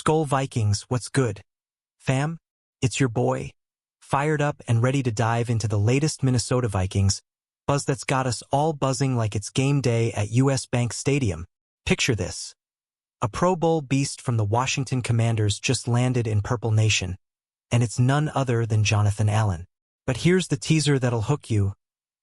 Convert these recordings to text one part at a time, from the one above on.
Skol Vikings, what's good? Fam, it's your boy, fired up and ready to dive into the latest Minnesota Vikings buzz that's got us all buzzing like it's game day at US Bank Stadium. Picture this. A Pro Bowl beast from the Washington Commanders just landed in Purple Nation, and it's none other than Jonathan Allen. But here's the teaser that'll hook you.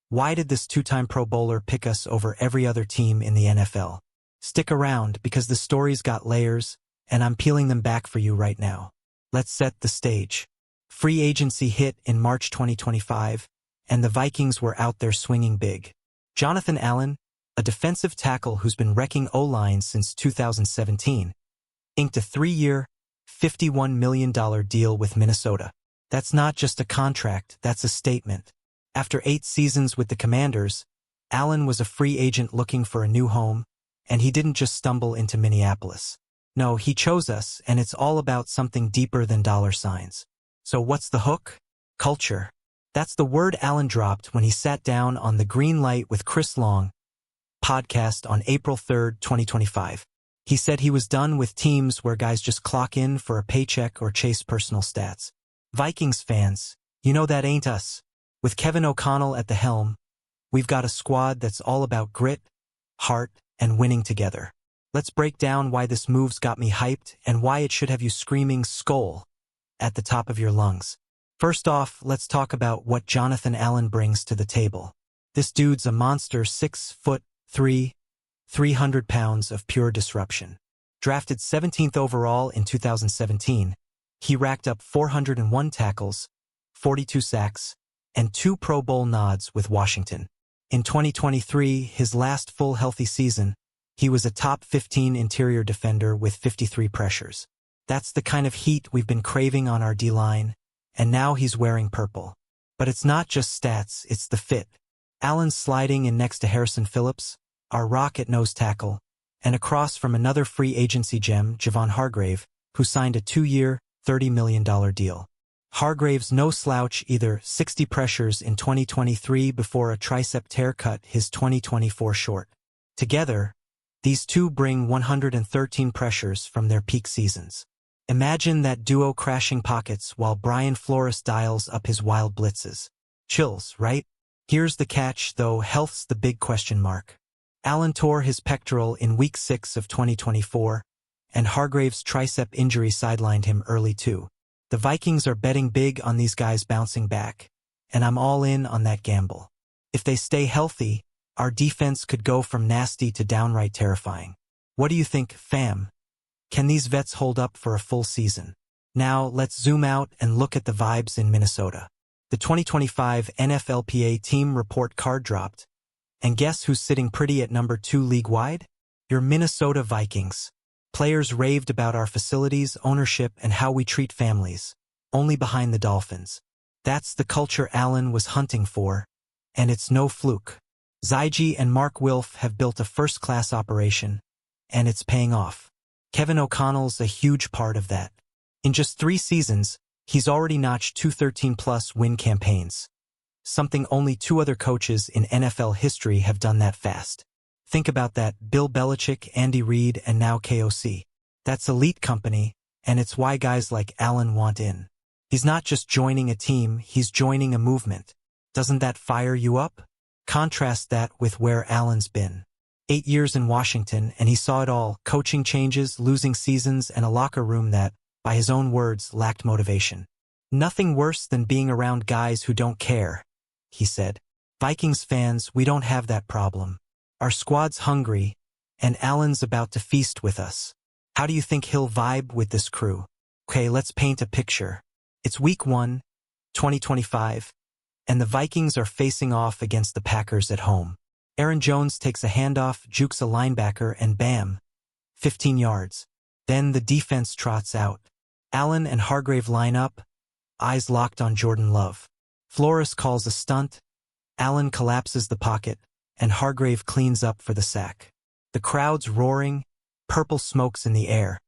Why did this two-time Pro Bowler pick us over every other team in the NFL? Stick around because the story's got layers, and I'm peeling them back for you right now. Let's set the stage. Free agency hit in March 2025, and the Vikings were out there swinging big. Jonathan Allen, a defensive tackle who's been wrecking O-lines since 2017, inked a 3-year, $51 million deal with Minnesota. That's not just a contract, that's a statement. After 8 seasons with the Commanders, Allen was a free agent looking for a new home, and he didn't just stumble into Minneapolis. No, he chose us, and it's all about something deeper than dollar signs. So what's the hook? Culture. That's the word Allen dropped when he sat down on the Green Light with Chris Long podcast on April 3, 2025. He said he was done with teams where guys just clock in for a paycheck or chase personal stats. Vikings fans, you know that ain't us. With Kevin O'Connell at the helm, we've got a squad that's all about grit, heart, and winning together. Let's break down why this move's got me hyped and why it should have you screaming Skol at the top of your lungs. First off, let's talk about what Jonathan Allen brings to the table. This dude's a monster, 6'3", 300 pounds of pure disruption. Drafted 17th overall in 2017, he racked up 401 tackles, 42 sacks, and 2 Pro Bowl nods with Washington. In 2023, his last full healthy season, he was a top 15 interior defender with 53 pressures. That's the kind of heat we've been craving on our D-line, and now he's wearing purple. But it's not just stats, it's the fit. Allen's sliding in next to Harrison Phillips, our rock at nose tackle, and across from another free agency gem, Javon Hargrave, who signed a 2-year, $30 million deal. Hargrave's no slouch either, 60 pressures in 2023 before a tricep tear cut his 2024 short. Together, these two bring 113 pressures from their peak seasons. Imagine that duo crashing pockets while Brian Flores dials up his wild blitzes. Chills, right? Here's the catch, though, health's the big question mark. Allen tore his pectoral in Week 6 of 2024, and Hargrave's tricep injury sidelined him early too. The Vikings are betting big on these guys bouncing back, and I'm all in on that gamble. If they stay healthy, our defense could go from nasty to downright terrifying. What do you think, fam? Can these vets hold up for a full season? Now, let's zoom out and look at the vibes in Minnesota. The 2025 NFLPA team report card dropped, and guess who's sitting pretty at number 2 league-wide? Your Minnesota Vikings. Players raved about our facilities, ownership, and how we treat families, only behind the Dolphins. That's the culture Allen was hunting for, and it's no fluke. Zygi and Mark Wilf have built a first-class operation, and it's paying off. Kevin O'Connell's a huge part of that. In just 3 seasons, he's already notched 2 13-plus win campaigns, something only 2 other coaches in NFL history have done that fast. Think about that, Bill Belichick, Andy Reid, and now KOC. That's elite company, and it's why guys like Allen want in. He's not just joining a team, he's joining a movement. Doesn't that fire you up? Contrast that with where Allen's been. 8 years in Washington, and he saw it all, coaching changes, losing seasons, and a locker room that, by his own words, lacked motivation. Nothing worse than being around guys who don't care, he said. Vikings fans, we don't have that problem. Our squad's hungry, and Allen's about to feast with us. How do you think he'll vibe with this crew? Okay, let's paint a picture. It's Week 1, 2025, and the Vikings are facing off against the Packers at home. Aaron Jones takes a handoff, jukes a linebacker, and bam, 15 yards. Then the defense trots out. Allen and Hargrave line up, eyes locked on Jordan Love. Flores calls a stunt, Allen collapses the pocket, and Hargrave cleans up for the sack. The crowd's roaring, purple smokes in the air.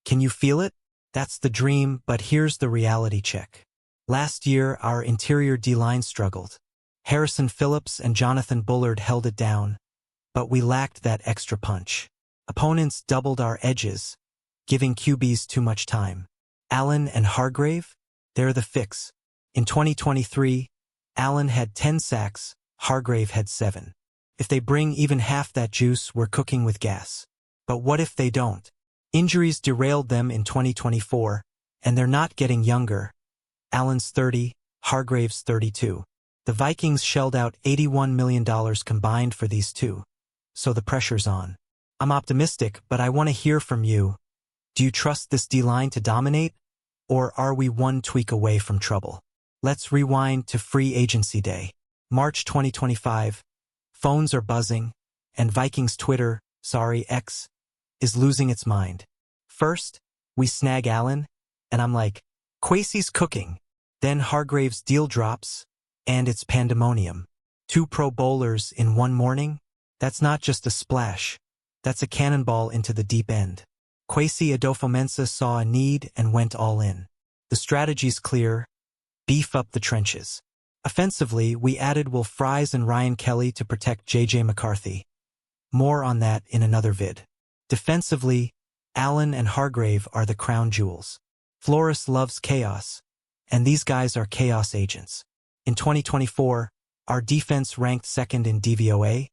Can you feel it? That's the dream, but here's the reality check. Last year, our interior D-line struggled. Harrison Phillips and Jonathan Bullard held it down, but we lacked that extra punch. Opponents doubled our edges, giving QBs too much time. Allen and Hargrave? They're the fix. In 2023, Allen had 10 sacks, Hargrave had 7. If they bring even half that juice, we're cooking with gas. But what if they don't? Injuries derailed them in 2024, and they're not getting younger. Allen's 30, Hargrave's 32. The Vikings shelled out $81 million combined for these two. So the pressure's on. I'm optimistic, but I want to hear from you. Do you trust this D-line to dominate? Or are we one tweak away from trouble? Let's rewind to free agency day. March 2025. Phones are buzzing, and Vikings Twitter, X, is losing its mind. First, we snag Allen, and I'm like, Kwesi's cooking. Then Hargrave's deal drops, and it's pandemonium. 2 Pro Bowlers in one morning? That's not just a splash. That's a cannonball into the deep end. Kwesi Adofo-Mensah saw a need and went all in. The strategy's clear. Beef up the trenches. Offensively, we added Will Fries and Ryan Kelly to protect J.J. McCarthy. More on that in another vid. Defensively, Allen and Hargrave are the crown jewels. Flores loves chaos, and these guys are chaos agents. In 2024, our defense ranked second in DVOA,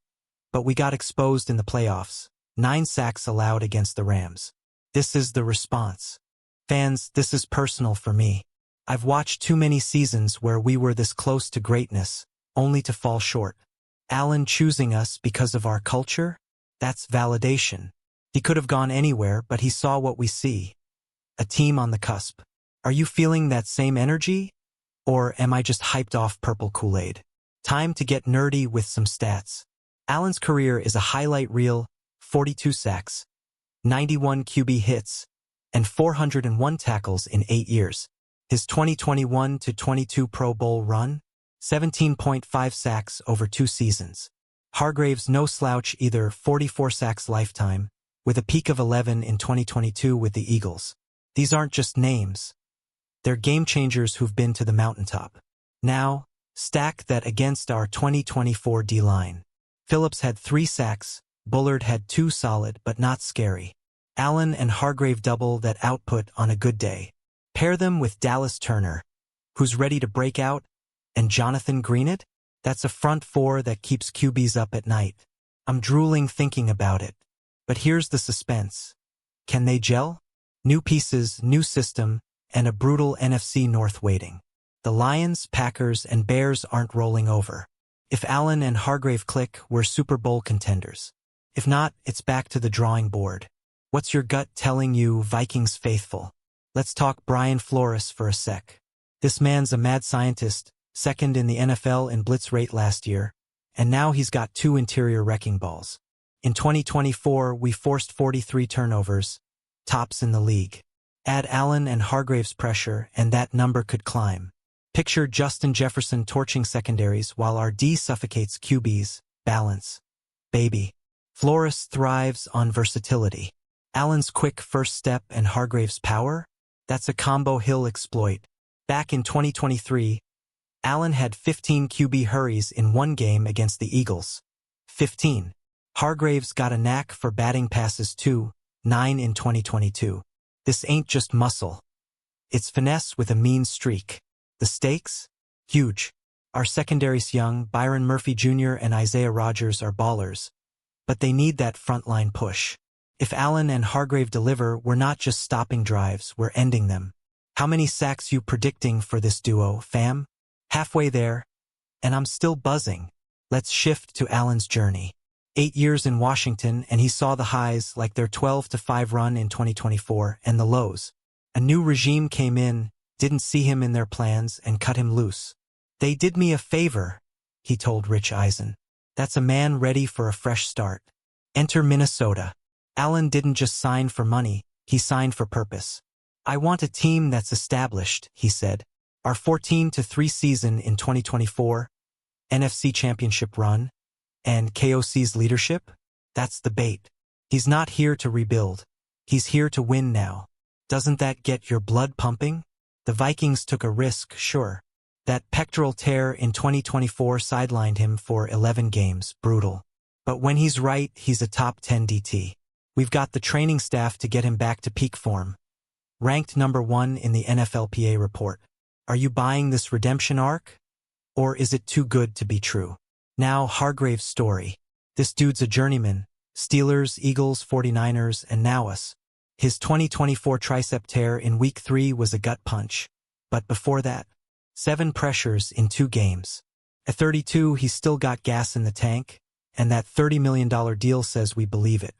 but we got exposed in the playoffs. 9 sacks allowed against the Rams. This is the response. Fans, this is personal for me. I've watched too many seasons where we were this close to greatness, only to fall short. Allen choosing us because of our culture? That's validation. He could have gone anywhere, but he saw what we see. A team on the cusp. Are you feeling that same energy? Or am I just hyped off purple Kool-Aid? Time to get nerdy with some stats. Allen's career is a highlight reel: 42 sacks, 91 QB hits, and 401 tackles in 8 years. His 2021-22 Pro Bowl run? 17.5 sacks over 2 seasons. Hargrave's no slouch either, 44 sacks lifetime, with a peak of 11 in 2022 with the Eagles. These aren't just names. They're game changers who've been to the mountaintop. Now, stack that against our 2024 D-line. Phillips had 3 sacks, Bullard had 2 solid but not scary. Allen and Hargrave double that output on a good day. Pair them with Dallas Turner, who's ready to break out, and Jonathan Greenett? That's a front 4 that keeps QBs up at night. I'm drooling thinking about it. But here's the suspense. Can they gel? New pieces, new system, and a brutal NFC North waiting. The Lions, Packers, and Bears aren't rolling over. If Allen and Hargrave click, we're Super Bowl contenders. If not, it's back to the drawing board. What's your gut telling you, Vikings faithful? Let's talk Brian Flores for a sec. This man's a mad scientist, second in the NFL in blitz rate last year, and now he's got 2 interior wrecking balls. In 2024, we forced 43 turnovers, tops in the league. Add Allen and Hargrave's pressure, and that number could climb. Picture Justin Jefferson torching secondaries while our D suffocates QBs. Balance. Baby. Flores thrives on versatility. Allen's quick first step and Hargrave's power? That's a combo he'll exploit. Back in 2023, Allen had 15 QB hurries in one game against the Eagles. 15. Hargrave's got a knack for batting passes too, 9 in 2022. This ain't just muscle. It's finesse with a mean streak. The stakes? Huge. Our secondary's young, Byron Murphy Jr. and Isaiah Rodgers are ballers. But they need that frontline push. If Allen and Hargrave deliver, we're not just stopping drives, we're ending them. How many sacks you predicting for this duo, fam? Halfway there, and I'm still buzzing. Let's shift to Allen's journey. 8 years in Washington, and he saw the highs like their 12-5 run in 2024 and the lows. A new regime came in, didn't see him in their plans, and cut him loose. They did me a favor, he told Rich Eisen. That's a man ready for a fresh start. Enter Minnesota. Allen didn't just sign for money, he signed for purpose. I want a team that's established, he said. Our 14-3 season in 2024, NFC Championship run, and KOC's leadership? That's the bait. He's not here to rebuild. He's here to win now. Doesn't that get your blood pumping? The Vikings took a risk, sure. That pectoral tear in 2024 sidelined him for 11 games, brutal. But when he's right, he's a top 10 DT. We've got the training staff to get him back to peak form. Ranked number 1 in the NFLPA report. Are you buying this redemption arc? Or is it too good to be true? Now, Hargrave's story. This dude's a journeyman. Steelers, Eagles, 49ers, and now us. His 2024 tricep tear in Week 3 was a gut punch. But before that, 7 pressures in 2 games. At 32, he's still got gas in the tank, and that $30 million deal says we believe it.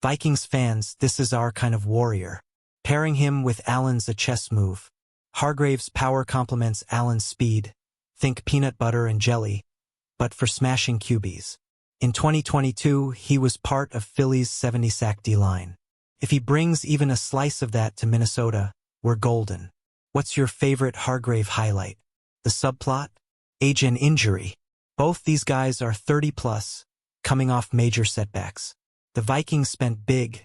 Vikings fans, this is our kind of warrior. Pairing him with Allen's a chess move. Hargrave's power complements Allen's speed. Think peanut butter and jelly, but for smashing QBs. In 2022, he was part of Philly's 70-sack D-line. If he brings even a slice of that to Minnesota, we're golden. What's your favorite Hargrave highlight? The subplot? Age and injury. Both these guys are 30-plus, coming off major setbacks. The Vikings spent big,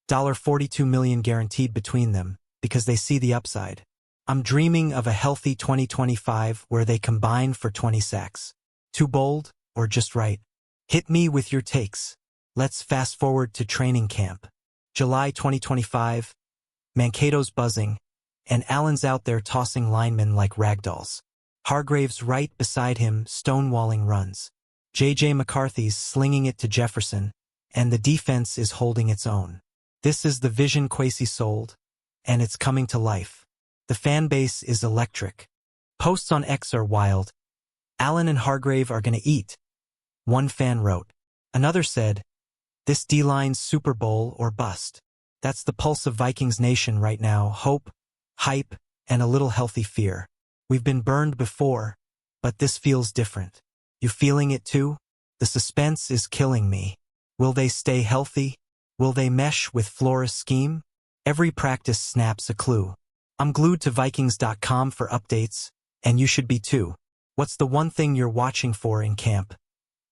$42 million guaranteed between them, because they see the upside. I'm dreaming of a healthy 2025 where they combine for 20 sacks. Too bold, or just right? Hit me with your takes. Let's fast forward to training camp. July 2025, Mankato's buzzing, and Allen's out there tossing linemen like ragdolls. Hargrave's right beside him, stonewalling runs. J.J. McCarthy's slinging it to Jefferson, and the defense is holding its own. This is the vision Kwesi sold, and it's coming to life. The fan base is electric. Posts on X are wild. Allen and Hargrave are gonna eat. One fan wrote. Another said, this D-line's Super Bowl or bust. That's the pulse of Vikings Nation right now. Hope, hype, and a little healthy fear. We've been burned before, but this feels different. You feeling it too? The suspense is killing me. Will they stay healthy? Will they mesh with Flores' scheme? Every practice snaps a clue. I'm glued to Vikings.com for updates, and you should be too. What's the one thing you're watching for in camp?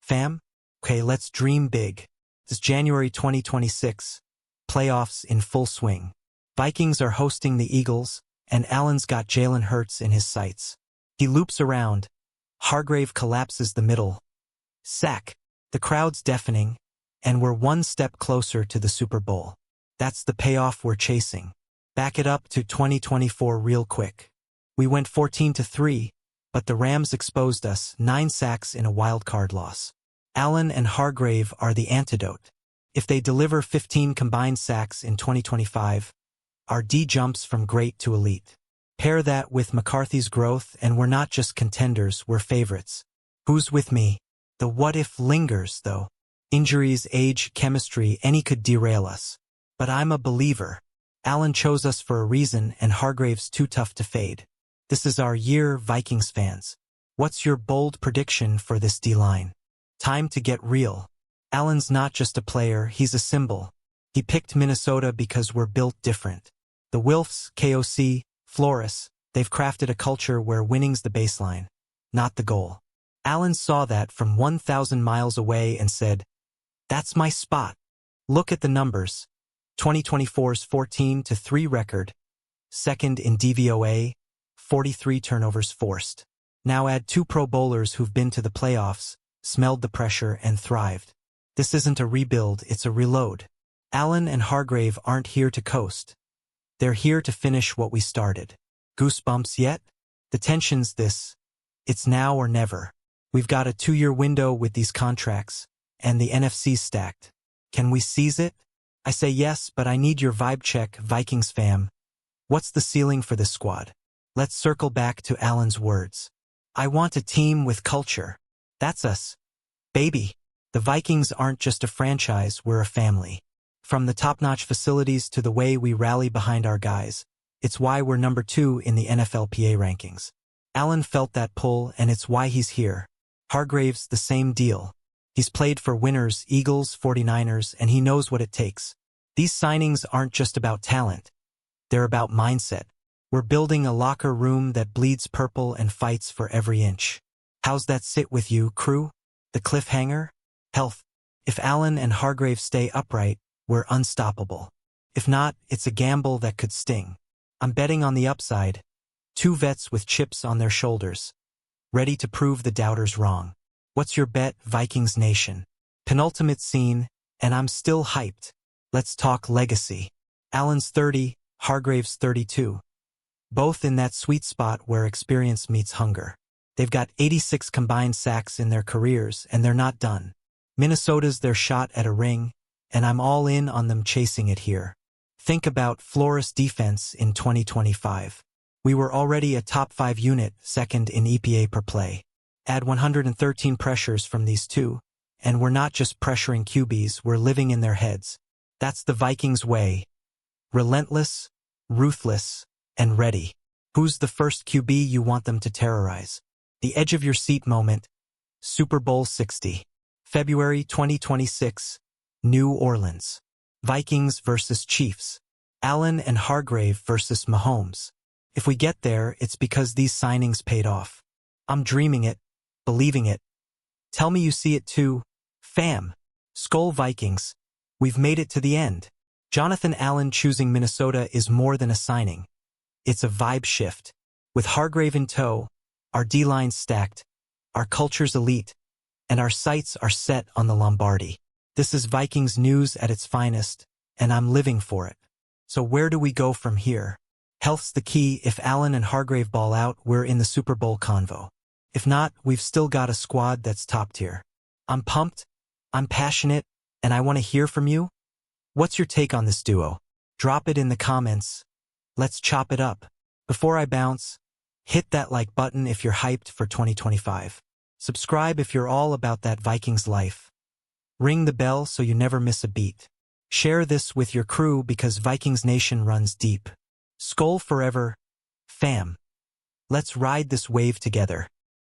Fam? Okay, let's dream big. It's January 2026. Playoffs in full swing. Vikings are hosting the Eagles, and Allen's got Jalen Hurts in his sights. He loops around. Hargrave collapses the middle. Sack. The crowd's deafening, and we're one step closer to the Super Bowl. That's the payoff we're chasing. Back it up to 2024 real quick. We went 14-3, but the Rams exposed us, 9 sacks in a wild-card loss. Allen and Hargrave are the antidote. If they deliver 15 combined sacks in 2025, our D jumps from great to elite. Pair that with McCarthy's growth and we're not just contenders, we're favorites. Who's with me? The what-if lingers, though. Injuries, age, chemistry, any could derail us. But I'm a believer. Allen chose us for a reason and Hargrave's too tough to fade. This is our year, Vikings fans. What's your bold prediction for this D-line? Time to get real. Allen's not just a player, he's a symbol. He picked Minnesota because we're built different. The Wilfs, KOC, Flores, they've crafted a culture where winning's the baseline, not the goal. Allen saw that from 1,000 miles away and said, that's my spot. Look at the numbers. 2024's 14-3 record, second in DVOA, 43 turnovers forced. Now add 2 Pro Bowlers who've been to the playoffs, smelled the pressure, and thrived. This isn't a rebuild, it's a reload. Allen and Hargrave aren't here to coast. They're here to finish what we started. Goosebumps yet? The tension's this. It's now or never. We've got a 2-year window with these contracts, and the NFC's stacked. Can we seize it? I say yes, but I need your vibe check, Vikings fam. What's the ceiling for this squad? Let's circle back to Allen's words. I want a team with culture. That's us. Baby. The Vikings aren't just a franchise, we're a family. From the top-notch facilities to the way we rally behind our guys, it's why we're number 2 in the NFLPA rankings. Allen felt that pull, and it's why he's here. Hargrave's the same deal. He's played for winners, Eagles, 49ers, and he knows what it takes. These signings aren't just about talent. They're about mindset. We're building a locker room that bleeds purple and fights for every inch. How's that sit with you, crew? The cliffhanger? Health. If Allen and Hargrave stay upright, we're unstoppable. If not, it's a gamble that could sting. I'm betting on the upside. 2 vets with chips on their shoulders, ready to prove the doubters wrong. What's your bet, Vikings Nation? Penultimate scene, and I'm still hyped. Let's talk legacy. Allen's 30, Hargrave's 32. Both in that sweet spot where experience meets hunger. They've got 86 combined sacks in their careers, and they're not done. Minnesota's their shot at a ring, and I'm all in on them chasing it here. Think about Flores' defense in 2025. We were already a top 5 unit, second in EPA per play. Add 113 pressures from these two, and we're not just pressuring QBs, we're living in their heads. That's the Vikings way. Relentless, ruthless, and ready. Who's the first QB you want them to terrorize? The edge of your seat moment. Super Bowl 60. February 2026. New Orleans. Vikings versus Chiefs. Allen and Hargrave versus Mahomes. If we get there, it's because these signings paid off. I'm dreaming it, believing it. Tell me you see it too. Fam. Skol Vikings. We've made it to the end. Jonathan Allen choosing Minnesota is more than a signing. It's a vibe shift. With Hargrave in tow, our D-line's stacked, our culture's elite, and our sights are set on the Lombardi. This is Vikings news at its finest, and I'm living for it. So where do we go from here? Health's the key. If Allen and Hargrave ball out, we're in the Super Bowl convo. If not, we've still got a squad that's top tier. I'm pumped, I'm passionate, and I want to hear from you. What's your take on this duo? Drop it in the comments. Let's chop it up. Before I bounce, hit that like button if you're hyped for 2025. Subscribe if you're all about that Vikings life. Ring the bell so you never miss a beat. Share this with your crew because Vikings Nation runs deep. Skol forever, fam. Let's ride this wave together.